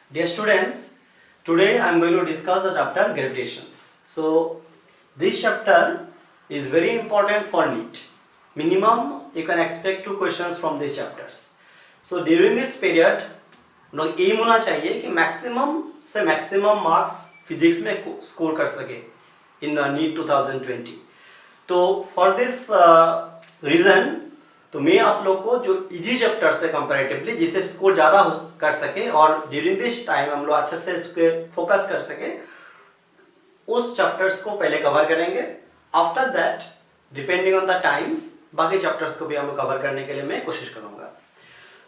Dear students, today I am going to discuss the chapter gravitations. So, this chapter is very important for NEET. Minimum you can expect 2 questions from these chapters. So, during this period, लोग M होना चाहिए कि maximum से maximum marks physics में score कर सके इन NEET 2020. तो for this reason तो मैं आप लोग को जो इजी चैप्टर से कंपैरेटिवली जिससे स्कोर ज़्यादा कर सके और ड्यूरिंग दिस टाइम हम लोग अच्छे से इस पे फोकस कर सके उस चैप्टर्स को पहले कवर करेंगे. After that depending on the times बाकी चैप्टर्स को भी हम कवर करने के लिए मैं कोशिश करूँगा.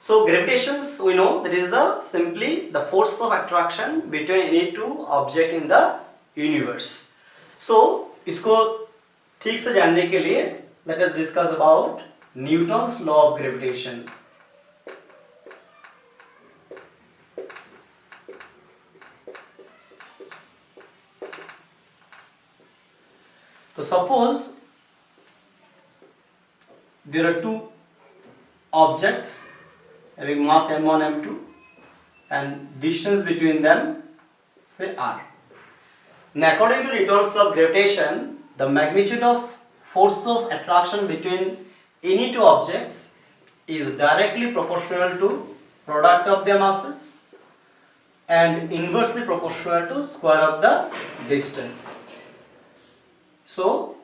So gravitations we know that is the simply the force of attraction between any two object in the universe. So इसको ठीक से जानने के लिए let us discuss about Newton's law of gravitation. So suppose there are two objects having mass m1 m2 and distance between them say r. Now according to Newton's law of gravitation, the magnitude of force of attraction between any two objects is directly proportional to product of their masses and inversely proportional to square of the distance. So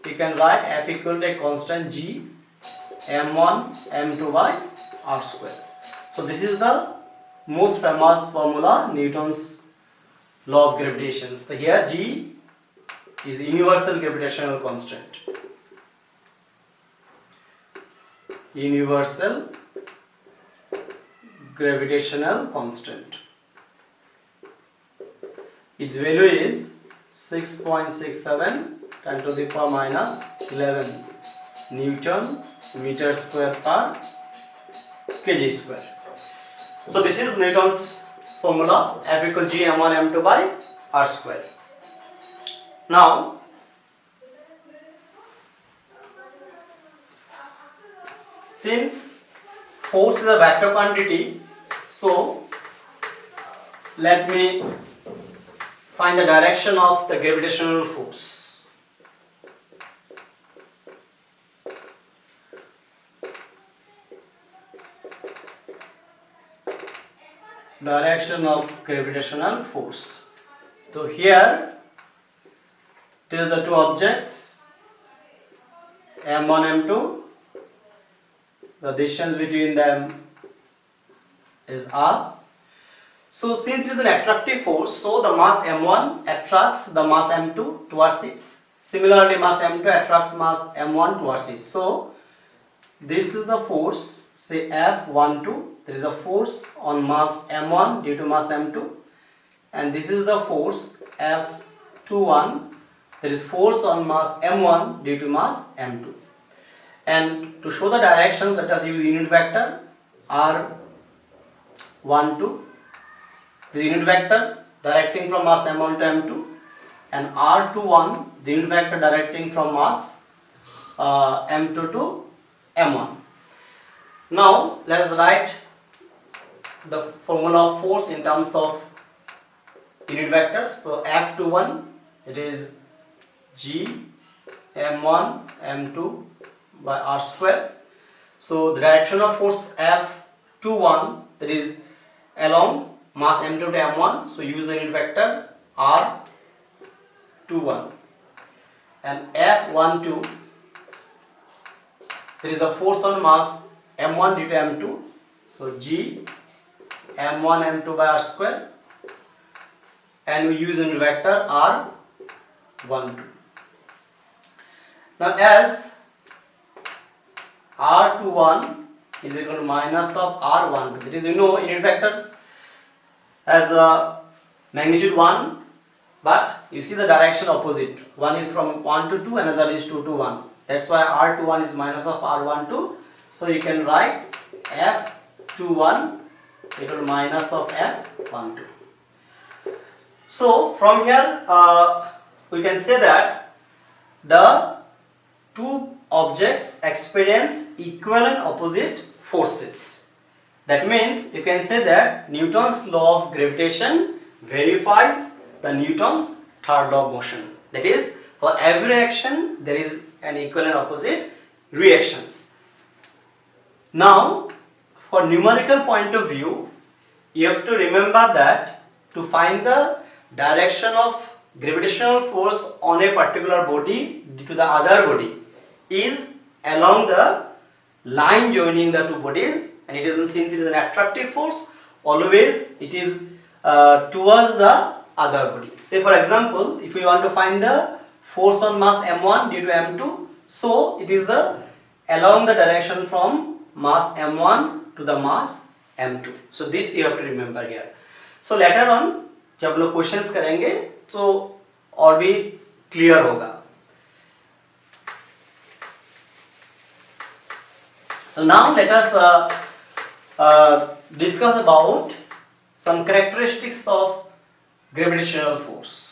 you can write F equal to a constant g m1 m2 by r square. So this is the most famous formula, Newton's law of gravitation. So here g is universal gravitational constant. Universal gravitational constant. Its value is 6.67 10 to the power minus 11 Newton meter square per kg square. So this is Newton's formula, F equal g m1 m2 by r square. Now since force is a vector quantity, so let me find the direction of the gravitational force. Direction of gravitational force. So here till the two objects m1 m2, the distance between them is r. So since it is an attractive force, so the mass m1 attracts the mass m2 towards it. Similarly, mass m2 attracts mass m1 towards it. So this is the force, say F12. There is a force on mass m1 due to mass m2, and this is the force F21. There is force on mass m1 due to mass m2. And to show the direction, let us use unit vector r12. The unit vector directing from mass m1 to m2, and r21 the unit vector directing from mass m2 to m1. Now let us write the formula of force in terms of unit vectors. So F21 it is g m1 m2 by r square. So the direction of force F21 that is along mass m2 to m1. So use the unit vector r21, and F12 there is a force on mass m1 due to m2. So g m1 m2 by r square, and we use unit vector r12. Now as r21 is equal to minus of r12, that is, you know, unit vectors has a magnitude 1, but you see the direction opposite. One is from 1 to 2, another is 2 to 1. That's why r21 is minus of r12. So you can write F21 equal to minus of F12. So from here we can say that the two objects experience equal and opposite forces. That means you can say that Newton's law of gravitation verifies the Newton's third law of motion. That is, for every action there is an equal and opposite reactions. Now, for numerical point of view, you have to remember that to find the direction of gravitational force on a particular body to the other body is along the line joining the two bodies, and it is, since it is an attractive force, always it is towards the other body. Say for example, if we want to find the force on mass m1 due to m2, so it is the along the direction from mass m1 to the mass m2. So this you have to remember here. So later on जब लोग questions करेंगे तो और भी clear होगा. So now let us discuss about some characteristics of gravitational force.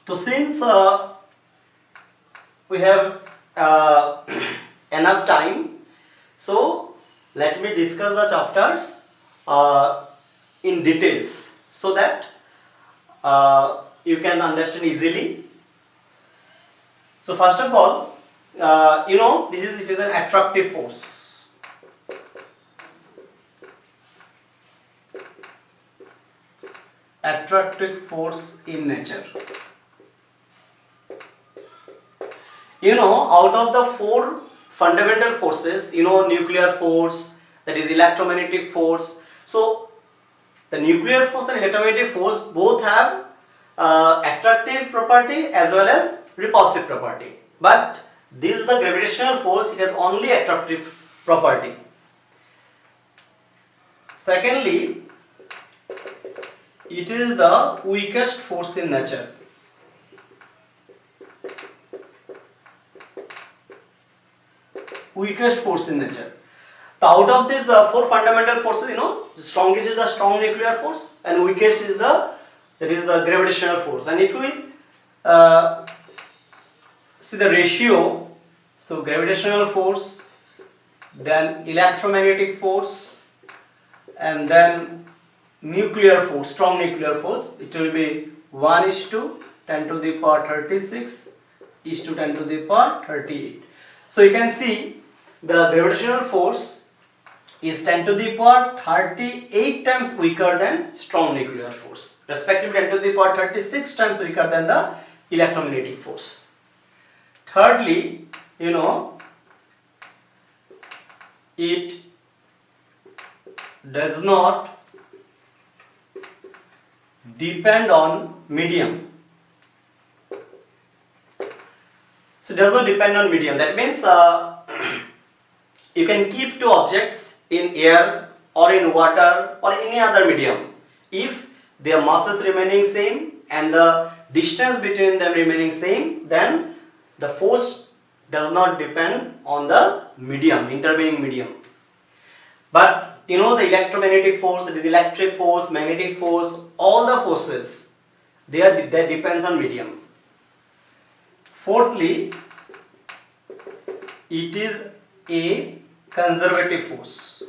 So since we have enough time, so let me discuss the chapters in details so that you can understand easily. So first of all, you know it is an attractive force. Attractive force in nature. You know, out of the four fundamental forces, you know, nuclear force, that is electromagnetic force. So the nuclear force and electromagnetic force both have attractive property as well as repulsive property. But this is the gravitational force, it has only attractive property. Secondly, it is the weakest force in nature. Weakest force in nature. So out of these four fundamental forces, you know, the strongest is the strong nuclear force, and weakest is the gravitational force. And if we see the ratio, so gravitational force, then electromagnetic force, and then nuclear force, strong nuclear force, it will be 1:10 to the power 36 to 10 to the power 38. So you can see the gravitational force is 10 to the power 38 times weaker than strong nuclear force, respectively 10 to the power 36 times weaker than the electromagnetic force. Thirdly, you know, it does not depend on medium. So it does not depend on medium. That means you can keep two objects in air or in water or any other medium. If their masses remaining same and the distance between them remaining same, then the force does not depend on the medium, intervening medium. But you know, the electromagnetic force, that is electric force, magnetic force, all the forces, they depends on medium. Fourthly, it is a conservative force.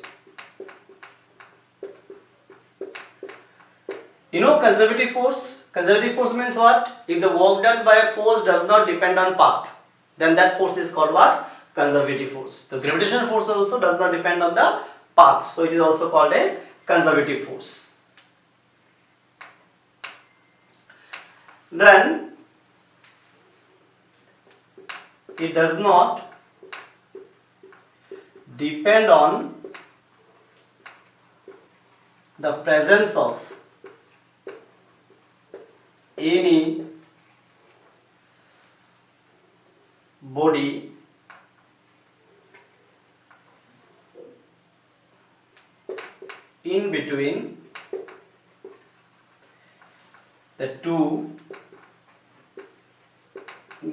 You know conservative force? Conservative force means what? If the work done by a force does not depend on path, then that force is called what? Conservative force. The gravitational force also does not depend on the path, so it is also called a conservative force. Then it does not depend on the presence of any body in between the two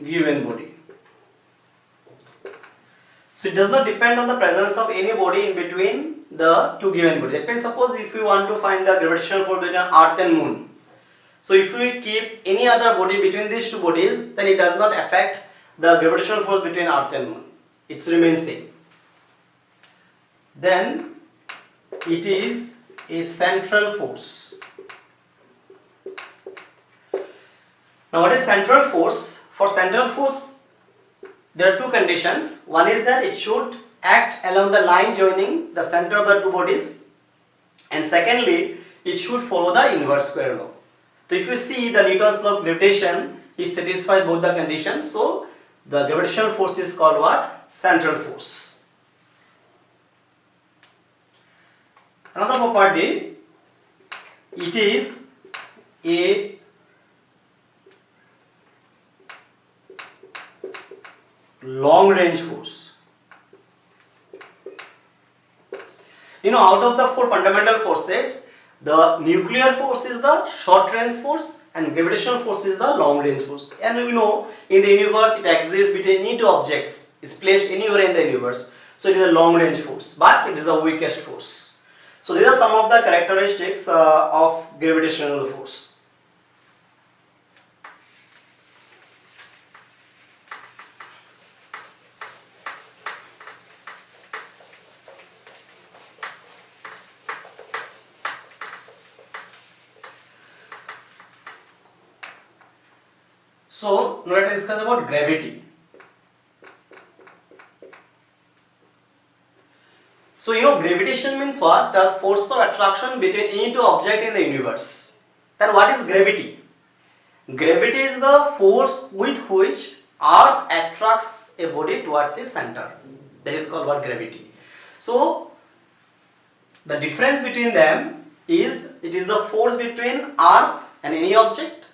given body. So it does not depend on the presence of any body in between the two given bodies. That means suppose if we want to find the gravitational force between Earth and Moon. So if we keep any other body between these two bodies, then it does not affect the gravitational force between Earth and Moon. It remains same. Then it is a central force. Now what is central force? For central force, there are two conditions. One is that it should act along the line joining the center of the two bodies, and secondly, it should follow the inverse square law. So if you see the Newton's law of gravitation, it satisfies both the conditions. So the gravitational force is called what? Central force. Another property, it is a long range force. You know, out of the four fundamental forces, the nuclear force is the short range force and gravitational force is the long range force. And we know in the universe it exists between any two objects, is placed anywhere in the universe. So it is a long range force, but it is the weakest force. So these are some of the characteristics of gravitational force. So now let us discuss about gravity. So you know, gravitation means what? The force of attraction between any two objects in the universe. Then what is gravity? Gravity is the force with which Earth attracts a body towards its center. That is called what? Gravity. So the difference between them is, it is the force between Earth and any object,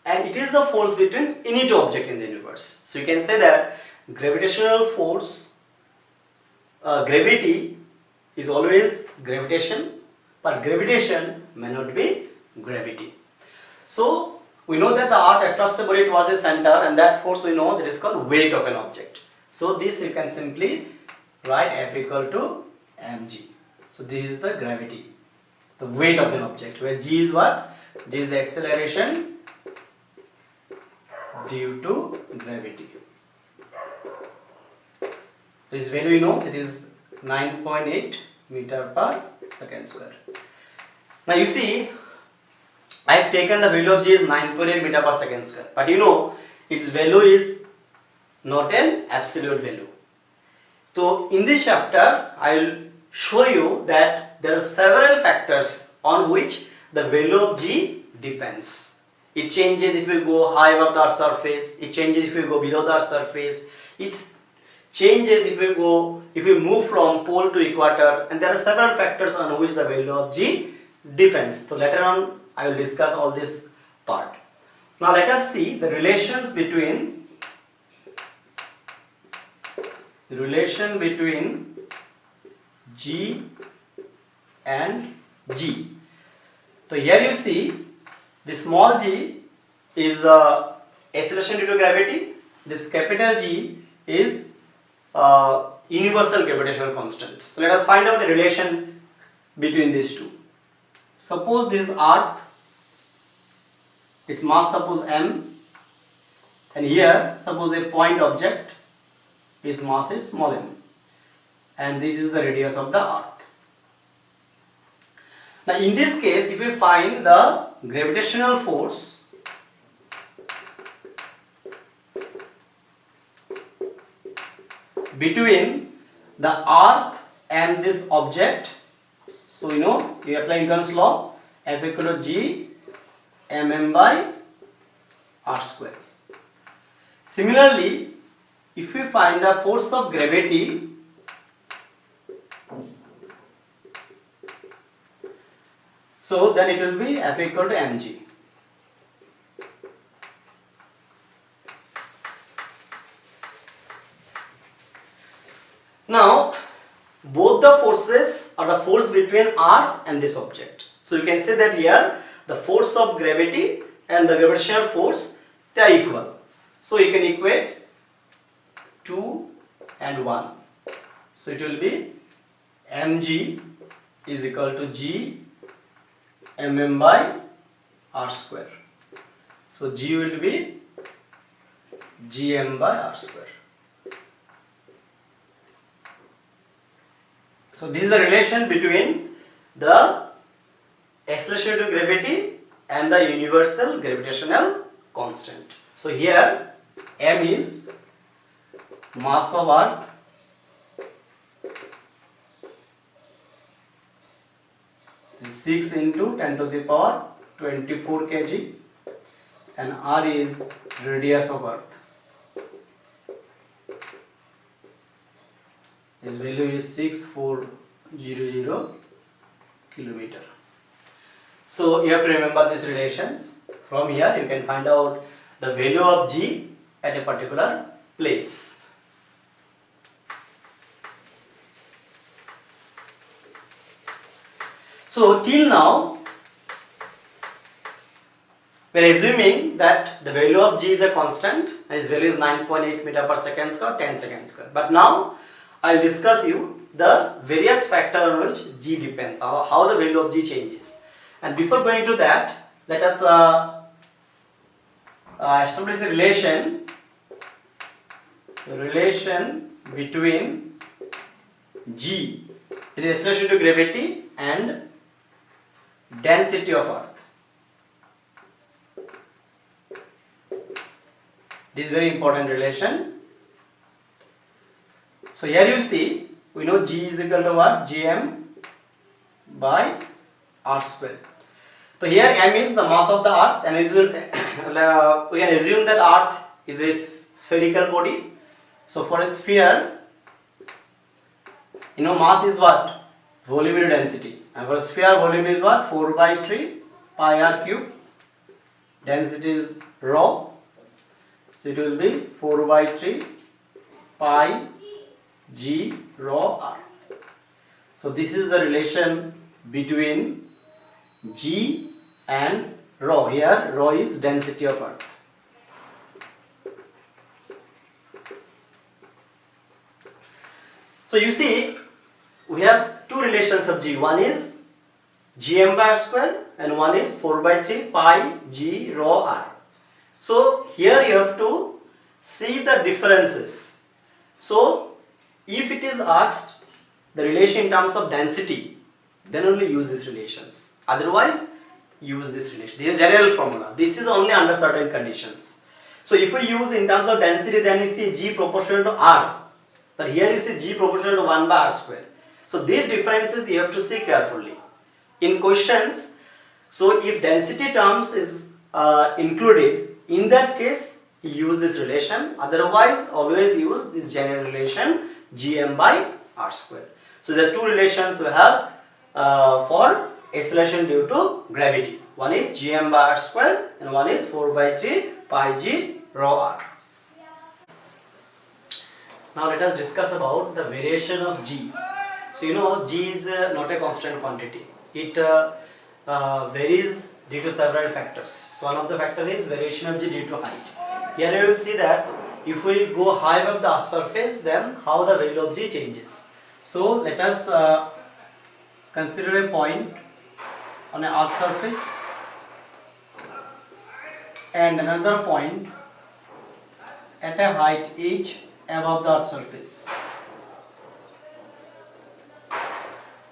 and it is the force between any two objects in the universe. So you can say that gravitational force, gravity is always gravitation, but gravitation may not be gravity. So we know that the Earth attracts the body towards the center, and that force we know that is called weight of an object. So this you can simply write F equal to mg. So this is the gravity, the weight of an object, where g is what? G is the acceleration due to gravity. This value you know, that is 9.8 meter per second square. Now you see, I have taken the value of g is 9.8 meter per second square, but you know its value is not an absolute value. So in this chapter I will show you that there are several factors on which the value of g depends. It changes if you go high above the surface, it changes if you go below the surface, it changes if you move from pole to equator, and there are several factors on which the value of g depends. So later on I will discuss all this part. Now let us see the relation between g and g. So here you see, the small g is acceleration due to gravity. This capital G is universal gravitational constant. So let us find out the relation between these two. Suppose this Earth, its mass suppose m, and here suppose a point object, its mass is small m, and this is the radius of the Earth. Now in this case, if we find the gravitational force between the Earth and this object, so you know, you apply Newton's law, F equal to g mm by r square. Similarly, if we find the force of gravity so then it will be F equal to mg. Now both the forces are the force between Earth and this object. So you can say that here the force of gravity and the gravitational force, they are equal. So you can equate 2 and 1. So it will be mg is equal to G mm by r square. So G will be Gm by r square. So this is the relation between the acceleration due to gravity and the universal gravitational constant. So here m is mass of earth is 6 into 10 to the power 24 kg and r is radius of earth. Its value is 6400 kilometer. So you have to remember these relations. From here you can find out the value of G at a particular place. So till now we are assuming that the value of G is a constant and its value is 9.8 meter per second square, 10 seconds square. But now I will discuss you the various factors on which G depends, how the value of G changes. And before going to that, let us establish a relation between G, it is acceleration to gravity, and density of earth. This is very important relation. So here you see, we know G is equal to what? Gm by r square. So here m is the mass of the earth, and we can assume that earth is a spherical body. So for a sphere, mass is what? Volume into density. And for a sphere, volume is what? 4 by 3 pi r cube. Density is rho. So it will be 4 by 3 pi G rho r. So this is the relation between G and rho. Here rho is density of earth. So you see, we have two relations of G. One is Gm by r square and one is 4 by 3 pi G rho r. So here you have to see the differences. So if it is asked the relation in terms of density, then only use these relations. Otherwise, use this relation. This is general formula. This is only under certain conditions. So if we use in terms of density, then you see G proportional to R. But here you see G proportional to 1 by R square. So these differences you have to see carefully. In questions, so if density terms is included, in that case, use this relation. Otherwise, always use this general relation Gm by r square. So there are two relations we have for acceleration due to gravity. One is Gm by r square and one is 4 by 3 pi G rho r. Now let us discuss about the variation of G. So G is not a constant quantity. It varies due to several factors. So one of the factor is variation of G due to height. Here you will see that if we go high above the earth's surface, then how the value of G changes. So let us consider a point on an earth's surface and another point at a height h above the earth's surface.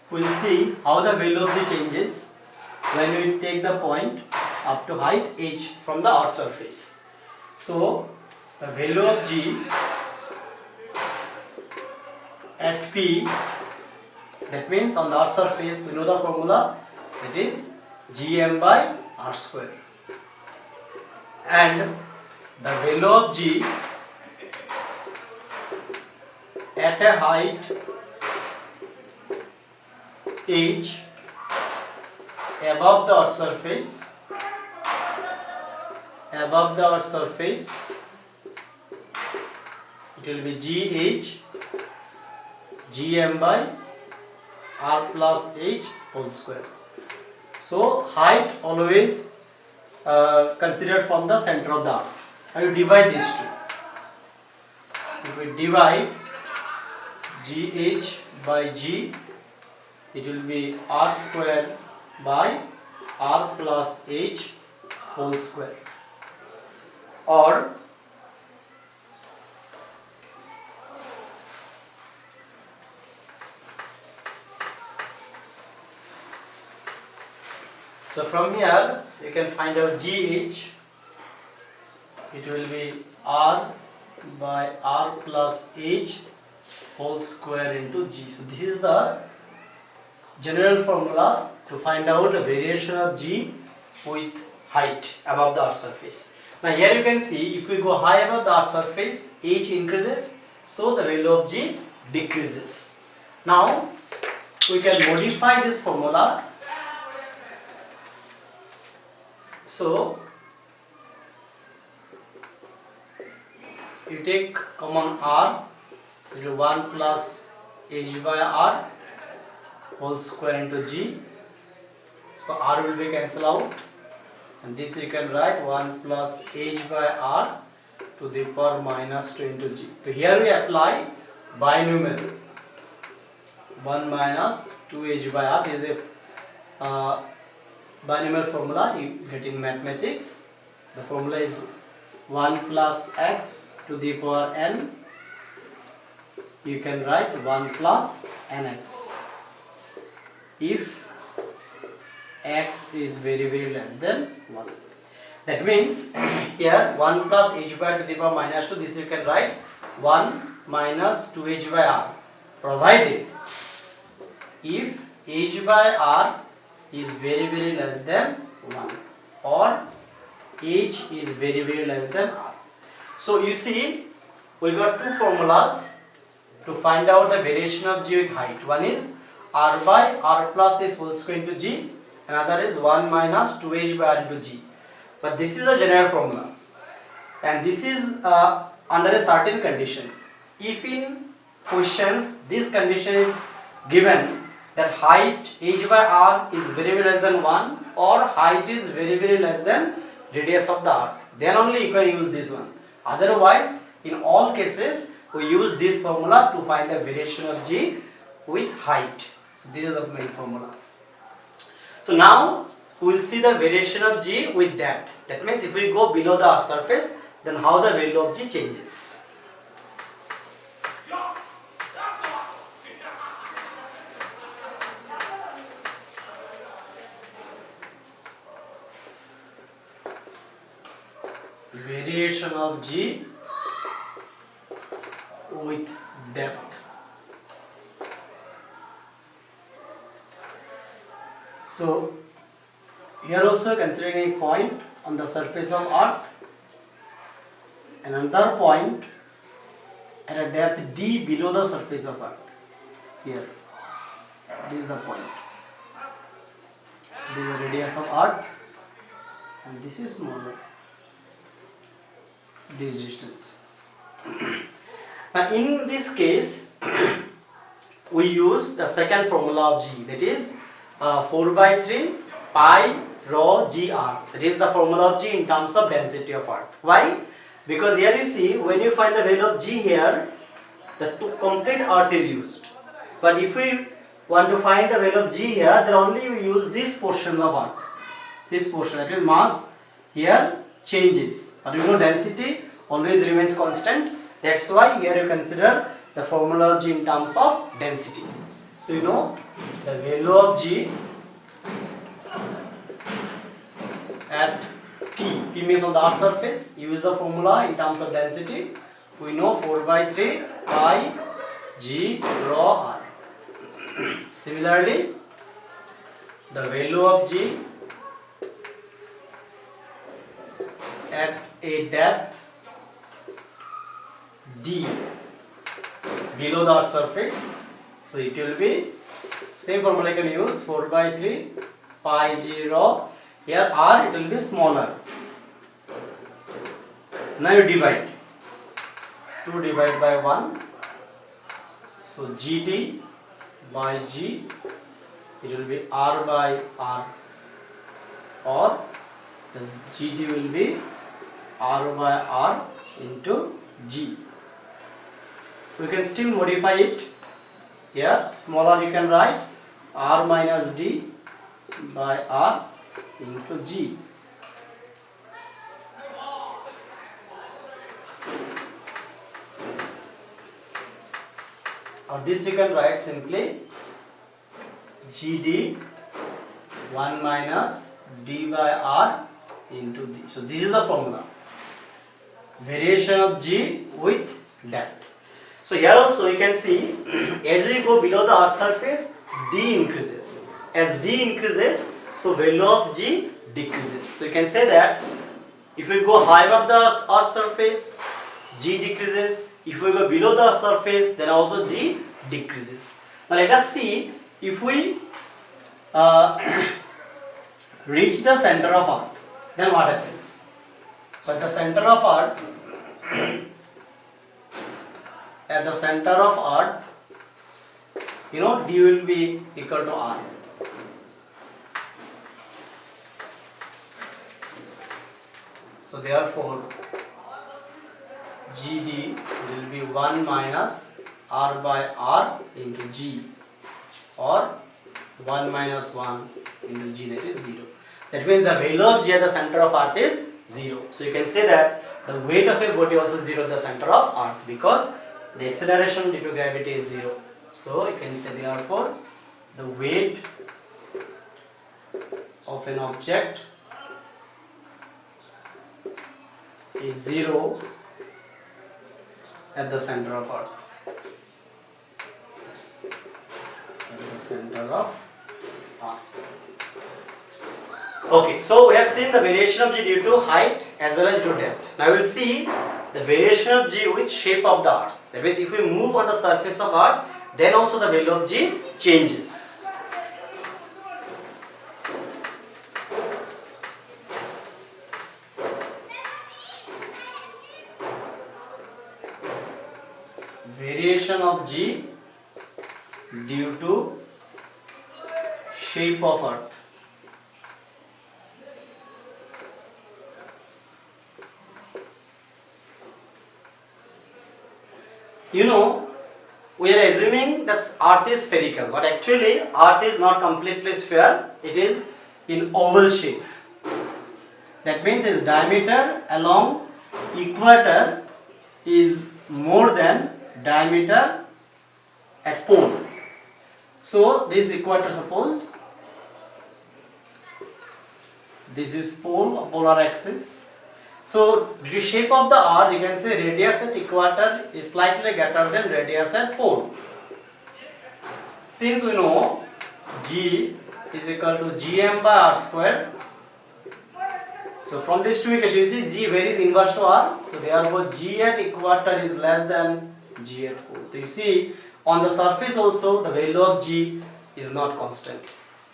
We will see how the value of G changes when we take the point up to height h from the earth's surface. So the value of G at P, that means on the earth's surface, we know the formula, it is Gm by r square, and the value of G at a height h above the earth's surface, it will be Gh Gm by r plus h whole square. So height always considered from the center of the earth. I will divide these two. If we divide Gh by G it will be r square by r plus h whole square, or so from here you can find out GH. It will be r by r plus h whole square into g. So this is the general formula to find out the variation of g with height above the earth surface. Now here you can see, if we go high above the earth surface, h increases, so the value of g decreases. Now we can modify this formula. So you take common r, so it will 1 plus h by r whole square into g. So r will be cancelled out, and this you can write 1 plus h by r to the power minus 2 into g. So here we apply binomial 1 minus 2h by r. This is a binomial formula you get in mathematics. The formula is 1 plus x to the power n. You can write 1 plus nx if x is very less than 1. That means here 1 plus h by r to the power minus 2, this you can write 1 minus 2h by r, provided if h by r is very less than 1 or h is very less than r. So you see, we got two formulas to find out the variation of g with height. One is r by r plus h whole square into g, another is 1 minus 2h by r into g. But this is a general formula, and this is under a certain condition. If in questions this condition is given, that height h by r is very less than 1 or height is very less than radius of the earth, then only you can use this one. Otherwise, in all cases, we use this formula to find the variation of g with height. So this is the main formula. So now we will see the variation of g with depth. That means if we go below the earth's surface, then how the value of g changes. Variation of g with depth. So here also considering a point on the surface of earth, another point at a depth d below the surface of earth. Here, this is the point. This is the radius of earth, and this is smaller, this distance. Now in this case we use the second formula of g, that is 4 by 3 pi rho gr. That is the formula of g in terms of density of earth. Why? Because here you see, when you find the value of g here, the complete earth is used. But if we want to find the value of g here, then only we use this portion of earth. This portion, that is mass here changes, but you know density always remains constant. That's why here you consider the formula of g in terms of density. So you know the value of g at p means on the earth surface, use the formula in terms of density. We know 4 by 3 pi g rho r. Similarly, the value of g at a depth d below the earth surface, so it will be same formula you can use, 4 by 3 pi g rho. Here r it will be smaller. Now you divide, 2 divided by 1, so gt by g, it will be r by r, or the gt will be r by r into g. We can still modify it. Here smaller you can write r minus d by r into g. Or this you can write simply gd 1 minus d by r into d. So this is the formula. Variation of g with depth. So here also you can see as we go below the earth surface, d increases. As d increases, so value of g decreases. So you can say that if we go high above the earth surface, g decreases. If we go below the earth surface, then also g decreases. Now let us see if we reach the center of earth, then what happens? So at the center of earth, d will be equal to r. So therefore gd will be 1 minus r by r into g, or 1 minus 1 into g, that is 0. That means the value of g at the center of earth is 0. So you can say that the weight of a body also 0 at the center of earth, because the acceleration due to gravity is 0. So you can say therefore the weight of an object is 0 at the center of earth. At the center of earth. Okay, so we have seen the variation of g due to height as well as due to depth. Now we will see the variation of g with shape of the earth. That means if we move on the surface of earth, then also the value of g changes. Variation of g due to shape of earth. You know, we are assuming that earth is spherical, but actually earth is not completely sphere, it is in oval shape. That means its diameter along equator is more than diameter at pole. So this equator, suppose this is pole, polar axis. So due to shape of the earth, you can say radius at equator is slightly greater than radius at pole. Since we know g is equal to gm by r square, so from these two equations you see g varies inverse to r, so therefore g at equator is less than g at pole. So you see on the surface also the value of g is not constant.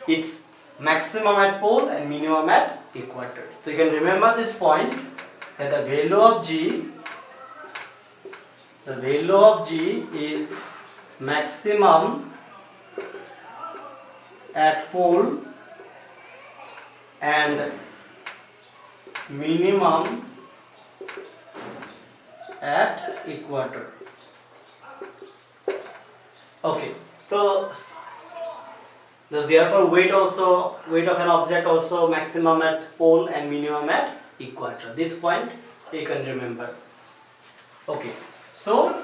It's maximum at pole and minimum at equator. So you can remember this point, that the value of g is maximum at pole and minimum at equator. Okay, so therefore weight of an object also maximum at pole and minimum at equator. This point you can remember. Okay, so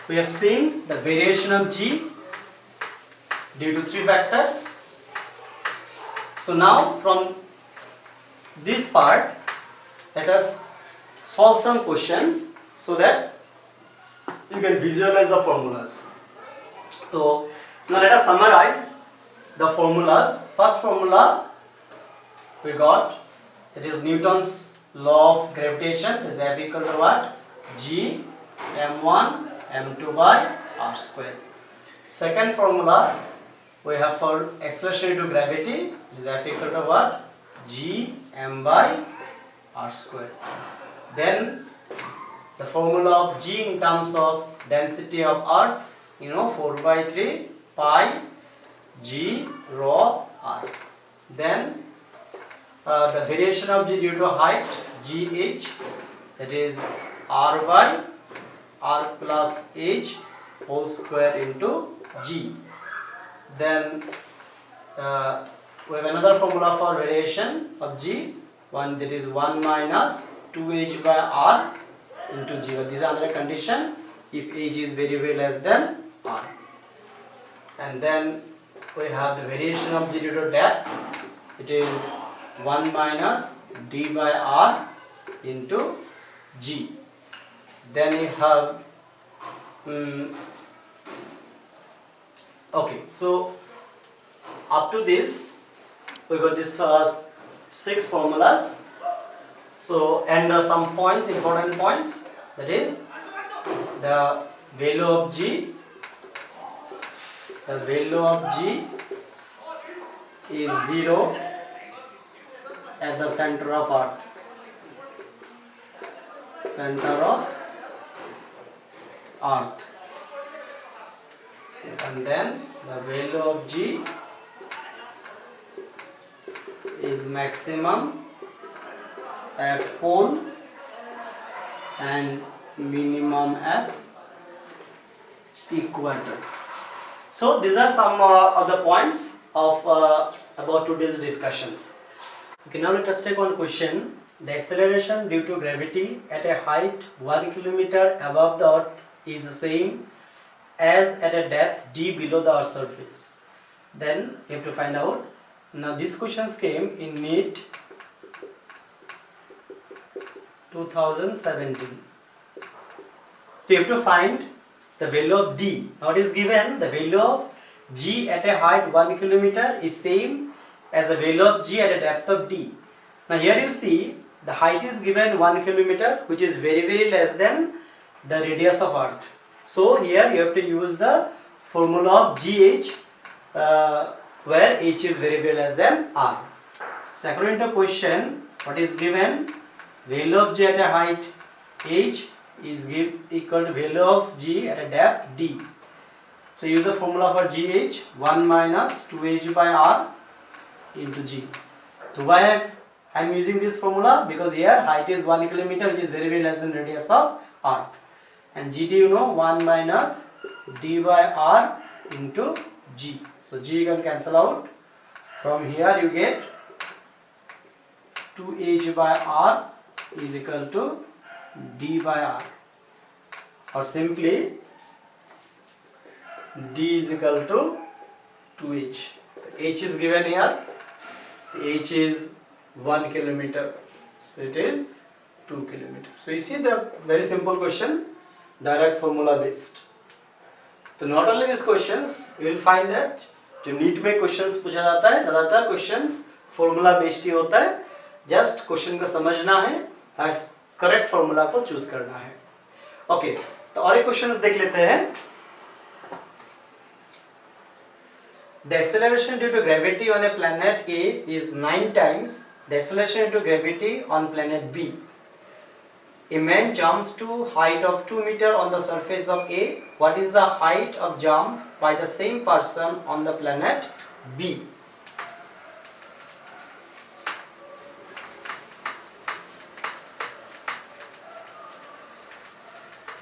we have seen the variation of g due to three factors. So now from this part, let us solve some questions so that you can visualize the formulas. So now let us summarize the formulas. First formula we got, it is Newton's law of gravitation, is F equal to what? G m1 m2 by r square. Second formula we have for acceleration due to gravity, it is F equal to what? G m by r square. Then the formula of g in terms of density of earth, 4 by 3 pi g rho r. Then the variation of g due to height, gh, that is r by r plus h whole square into g. Then we have another formula for variation of G, one that is 1 minus 2h by R into G. But this is another condition if h is very less than R. And then we have the variation of G due to depth. It is 1 minus d by R into G. Then you have okay, so up to this we got this 6 formulas. So and some points, important points, that is the value of G. The value of G is 0 at the center of Earth. Center of Earth. And then the value of G is maximum at pole and minimum at equator. So these are some of the points of about today's discussions. Okay, now let us take one question. The acceleration due to gravity at a height 1 kilometer above the Earth is the same as at a depth d below the Earth's surface. Then you have to find out. Now these questions came in NEET 2017. So you have to find the value of d. Now it is given the value of G at a height 1 kilometer is same as the value of G at a depth of d. Now here you see the height is given 1 kilometer, which is very less than the radius of Earth. So here you have to use the formula of GH where h is very less than R. So according to question, what is given? Value of G at a height h is equal to value of G at a depth d. So use the formula for GH, 1 minus 2h by R into G. So why I am using this formula? Because here height is 1 kilometer, which is very less than radius of Earth. And GT you know 1 minus d by R into G. So G you can cancel out. From here you get 2h by R is equal to d by R, or simply d is equal to 2h. H is given here. H is 1 kilometer, so it is 2 kilometers. So you see the very simple question, direct formula based. So not only these questions, you will find that जो NEET में questions पूछा जाता है ज़्यादातर questions formula based ही होता है. Just question को समझना है और करेक्ट फॉर्मूला को चूज करना है. ओके, तो और एक क्वेश्चंस देख लेते हैं. The acceleration due to gravity on a planet A is 9 times the acceleration due to gravity on planet B. A man jumps to height of 2 meters on the surface of A. What is the height of jump by the same person on the planet B?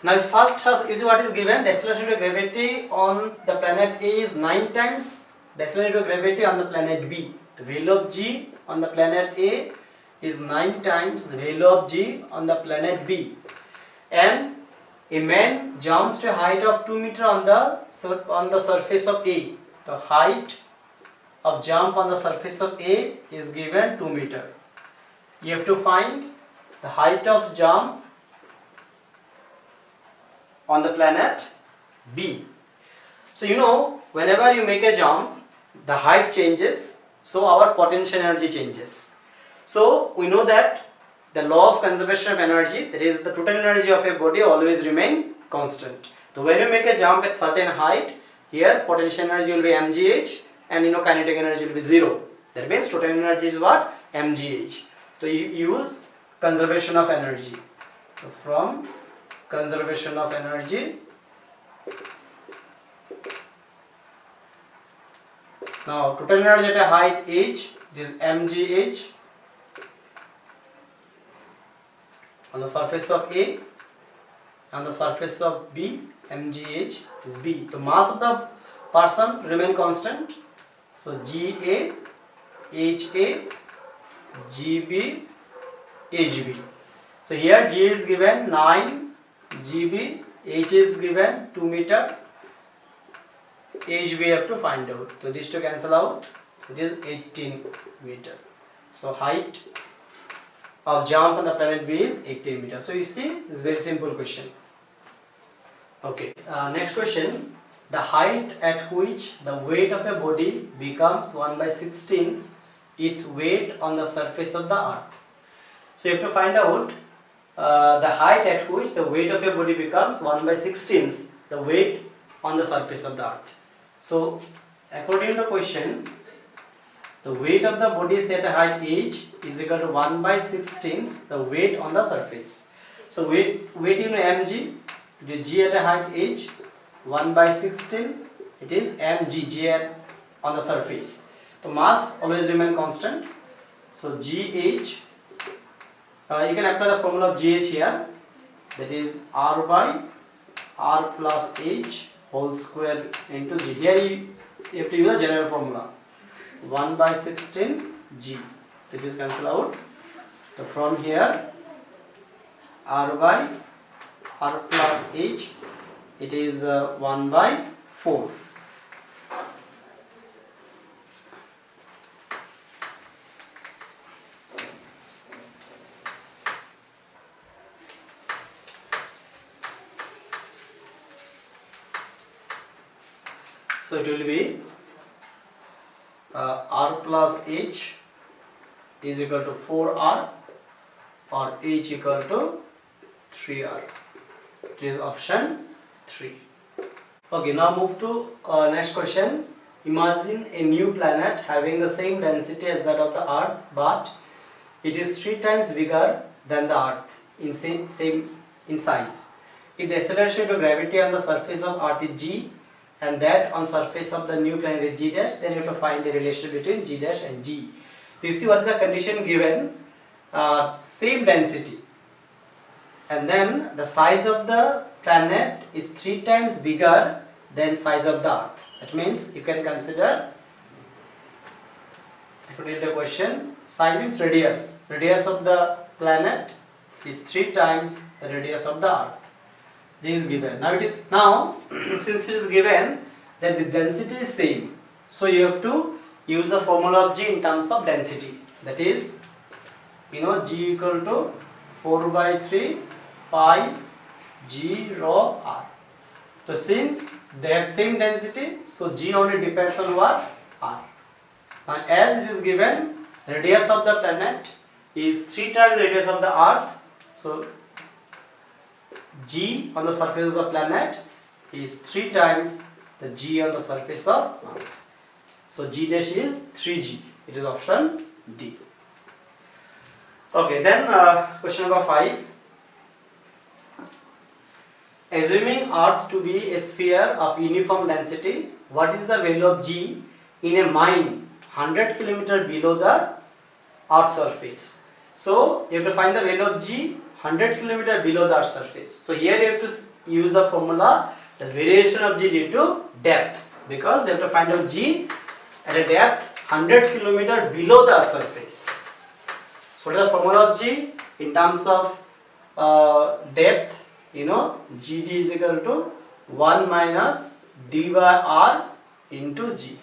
Now first you see what is given. The acceleration due to gravity on the planet A is 9 times the acceleration due to gravity on the planet B. The value of G on the planet A is 9 times the value of G on the planet B. And a man jumps to a height of 2 meters on the surface of A. The height of jump on the surface of A is given 2 meters. You have to find the height of jump on the planet B. So you know, whenever you make a jump, the height changes, so our potential energy changes. So we know that the law of conservation of energy, that is the total energy of a body always remain constant. So when you make a jump at certain height, here potential energy will be mgh and you know kinetic energy will be 0. That means total energy is what? mgh. So you use conservation of energy. So from conservation of energy, now total energy at a height h is mgh on the surface of A, on the surface of B, mgh is B. The mass of the person remain constant. So GA, HA, GB, HB. So here G is given 9 GB, H is given 2 meter, H we have to find out. So this to cancel out, it is 18 meter. So height of jump on the planet B is 18 meter. So you see, this is very simple question. Okay, next question. The height at which the weight of a body becomes 1/16 its weight on the surface of the earth. So you have to find out the height at which the weight of a body becomes 1/16 the weight on the surface of the earth. So according to the question, the weight of the body at a height h is equal to 1/16 the weight on the surface. So weight you know mg, the g at a height h, 1/16 it is mg on the surface. So mass always remain constant. So gh, you can apply the formula of gh here, that is r by r plus h whole square into g. Here you have to use the general formula 1/16 g. It is cancel out. So from here r by r plus h, it is 1/4. So it will be r plus h is equal to 4r or h equal to 3r. It is option 3. Okay, now move to next question. Imagine a new planet having the same density as that of the earth, but it is 3 times bigger than the earth in same in size. If the acceleration due to gravity on the surface of earth is g and that on surface of the new planet is g dash, then you have to find the relation between g dash and g. Do you see what is the condition given? Same density, and then the size of the planet is 3 times bigger than size of the earth. That means you can consider, according to the question, size means radius. Radius of the planet is 3 times the radius of the earth. This is given. Now since it is given that the density is same, so you have to use the formula of g in terms of density. That is, you know, g equal to 4/3 pi g rho r. So since they have same density, so g only depends on what? R. Now as it is given, radius of the planet is 3 times the radius of the earth, so g on the surface of the planet is 3 times the g on the surface of earth. So g dash is 3g. It is option D. Okay, then question number 5. Assuming earth to be a sphere of uniform density, what is the value of g in a mine 100 km below the earth's surface? So you have to find the value of g 100 km below the earth's surface. So here you have to use the formula, the variation of g due to depth, because you have to find out g at a depth 100 km below the earth's surface. So what is the formula of g in terms of depth? You know, gd is equal to 1 minus d by r into g.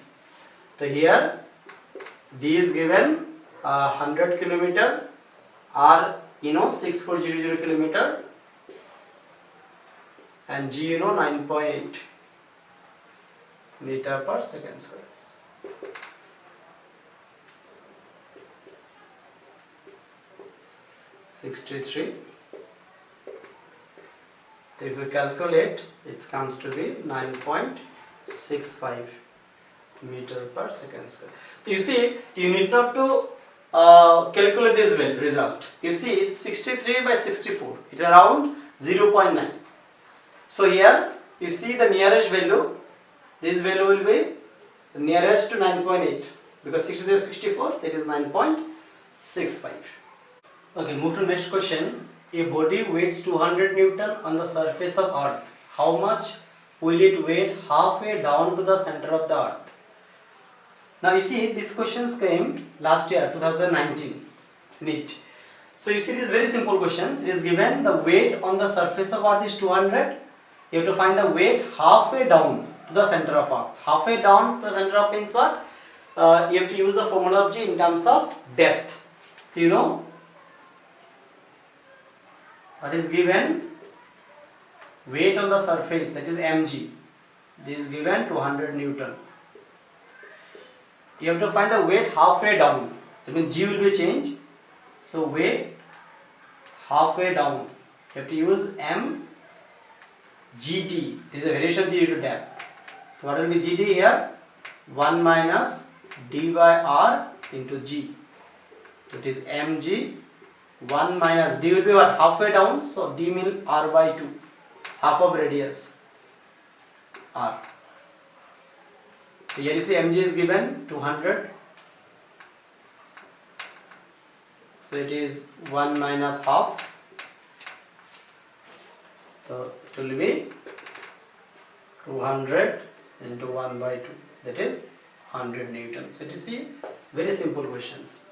So here d is given 100 km, r 6400 km, and g 9.8 meter per second square. So if we calculate, it comes to be 9.65 meter per second square. So you see, you need not to calculate this result. You see, it's 63/64. It's around 0.9. So here you see the nearest value. This value will be nearest to 9.8 because 63/64. That is 9.65. Okay, move to next question. A body weighs 200 Newton on the surface of Earth. How much will it weigh halfway down to the center of the earth? Now you see, these questions came last year, 2019, NEET. So you see these very simple questions. It is given the weight on the surface of earth is 200. You have to find the weight halfway down to the center of earth. Halfway down to the center of means what? You have to use the formula of G in terms of depth. So you know what is given? Weight on the surface, that is mg. This is given 200 Newton. You have to find the weight halfway down. That means G will be changed. So weight halfway down. You have to use m gt. This is a variation of g due to depth. So what will be gt here? 1 minus d by r into g. So it is mg. 1 minus d will be what? Halfway down. So d means r by 2. Half of radius r. So here you see mg is given 200. So it is 1 minus half. So it will be 200 into 1 by 2. That is 100 Newton. So you see, very simple questions.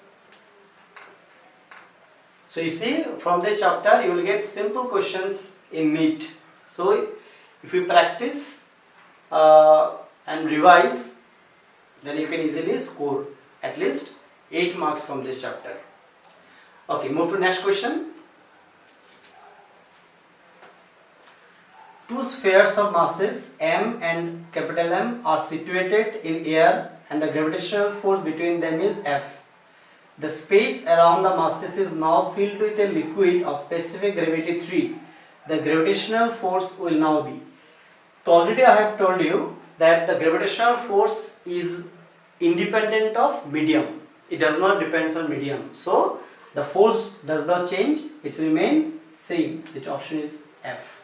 So you see, from this chapter you will get simple questions in NEET. So if you practice and revise, then you can easily score at least 8 marks from this chapter. Okay, move to next question. Two spheres of masses m and capital M are situated in air and the gravitational force between them is F. The space around the masses is now filled with a liquid of specific gravity 3. The gravitational force will now be. So already I have told you that the gravitational force is independent of medium. It does not depend on medium. So the force does not change. It remains same. So the option is F.